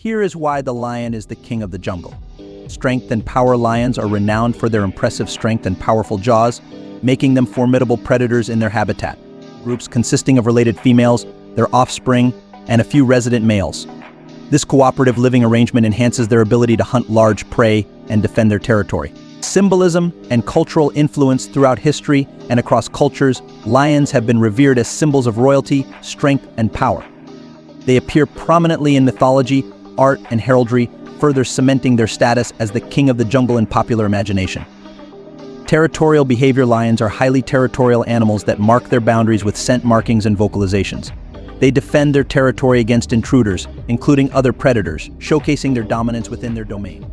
Here is why the lion is the king of the jungle. Strength and power lions are renowned for their impressive strength and powerful jaws, making them formidable predators in their habitat. Groups consisting of related females, their offspring, and a few resident males. This cooperative living arrangement enhances their ability to hunt large prey and defend their territory. Symbolism and cultural influence throughout history and across cultures, lions have been revered as symbols of royalty, strength, and power. They appear prominently in mythology, art, and heraldry, further cementing their status as the king of the jungle in popular imagination. Territorial behavior lions are highly territorial animals that mark their boundaries with scent markings and vocalizations. They defend their territory against intruders, including other predators, showcasing their dominance within their domain.